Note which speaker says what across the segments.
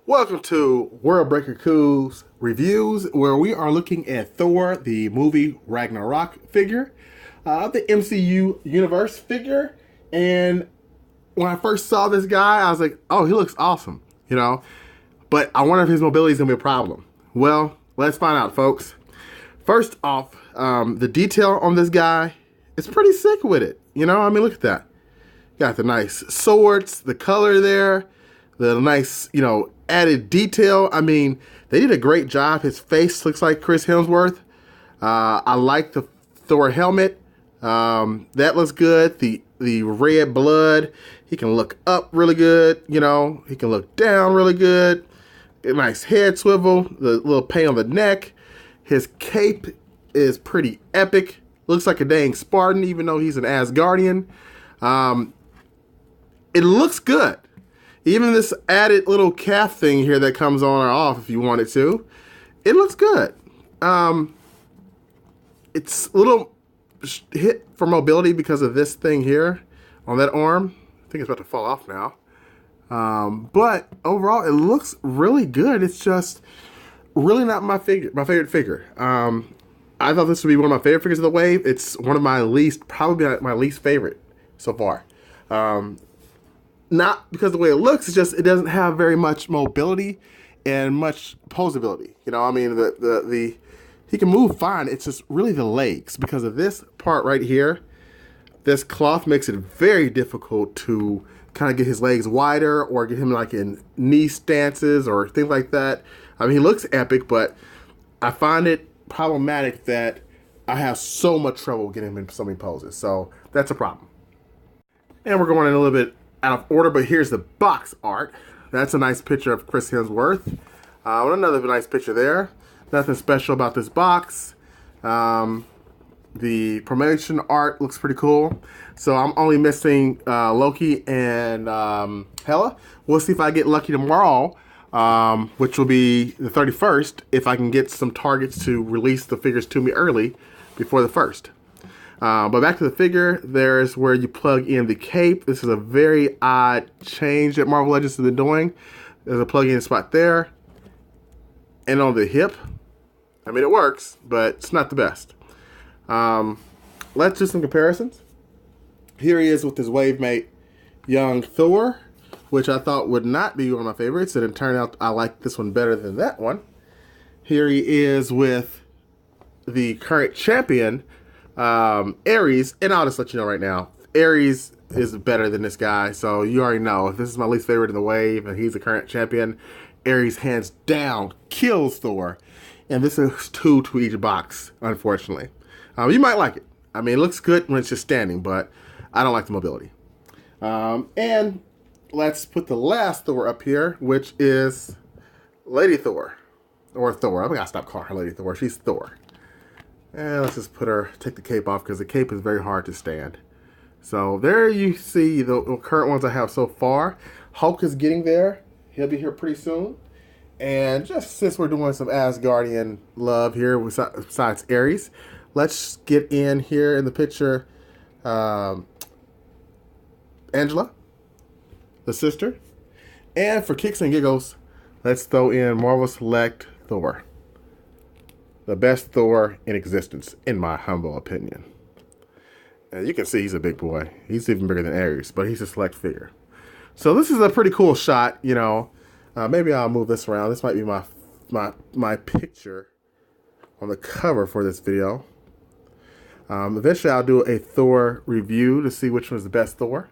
Speaker 1: Welcome to World Breaker Cool's Reviews, where we are looking at Thor, the movie Ragnarok figure, the MCU universe figure. And when I first saw this guy, I was like, oh, he looks awesome, But I wonder if his mobility is going to be a problem. Well, let's find out, folks. First off, the detail on this guy is pretty sick with it. Look at that. Got the nice swords, the color there, the nice, added detail. They did a great job. His face looks like Chris Hemsworth. I like the Thor helmet. That looks good. The red blood. He can look up really good. He can look down really good. A nice head swivel. The little paint on the neck. His cape is pretty epic. Looks like a dang Spartan, even though he's an Asgardian. It looks good. Even this added little calf thing here that comes on or off if you wanted to, it looks good. It's a little hit for mobility because of this thing here on that arm. I think it's about to fall off now. But overall, it looks really good. It's just really not my favorite figure. I thought this would be one of my favorite figures of the wave. It's one of probably my least favorite so far. Not because of the way it looks, it's just it doesn't have very much mobility and much posability. He can move fine. It's just really the legs, because of this part right here. This cloth makes it very difficult to kind of get his legs wider or get him like in knee stances or things like that. He looks epic, but I find it problematic that I have so much trouble getting him in so many poses. So that's a problem. And we're going in a little bit out of order, but here's the box art. That's a nice picture of Chris Hemsworth. Another nice picture there. Nothing special about this box. The promotion art looks pretty cool. So I'm only missing Loki and Hela. We'll see if I get lucky tomorrow, which will be the 31st, if I can get some targets to release the figures to me early before the 1st. But back to the figure, there's where you plug in the cape. This is a very odd change that Marvel Legends has been doing. There's a plug-in spot there. And on the hip, it works, but it's not the best. Let's do some comparisons. Here he is with his wave mate, young Thor, which I thought would not be one of my favorites, and it turned out I like this one better than that one. Here he is with the current champion, Ares, and I'll just let you know right now, Ares is better than this guy, so you already know. If this is my least favorite in the wave and he's the current champion, Ares hands down kills Thor, and this is 2 to each box, unfortunately. You might like it. It looks good when it's just standing, but I don't like the mobility. And let's put the last Thor up here, which is Lady Thor, or Thor. I'm gonna stop calling her Lady Thor. She's Thor. And let's just take the cape off, because the cape is very hard to stand. So there you see the current ones I have so far. Hulk is getting there. He'll be here pretty soon. And just since we're doing some Asgardian love here besides Ares, let's get in here in the picture Angela, the sister. And for kicks and giggles, let's throw in Marvel Select Thor. The best Thor in existence, in my humble opinion. And you can see he's a big boy. He's even bigger than Ares, but he's a select figure. So this is a pretty cool shot, Maybe I'll move this around. This might be my picture on the cover for this video. Eventually I'll do a Thor review to see which one's the best Thor.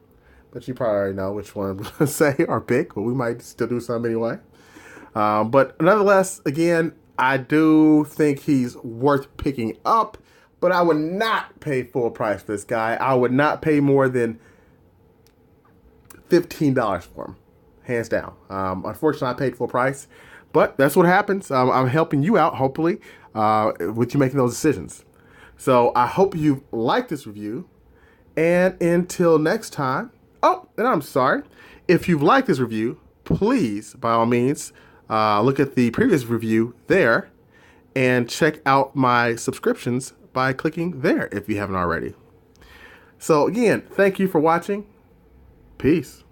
Speaker 1: But you probably already know which one I'm going to say or pick, but we might still do some anyway. But nonetheless, again, I do think he's worth picking up, but I would not pay full price for this guy. I would not pay more than $15 for him, hands down. Unfortunately, I paid full price, but that's what happens. I'm helping you out, hopefully, with you making those decisions. So I hope you liked this review, and until next time. Oh, and I'm sorry. If you've liked this review, please, by all means, look at the previous review there and check out my subscriptions by clicking there if you haven't already. So again, thank you for watching. Peace.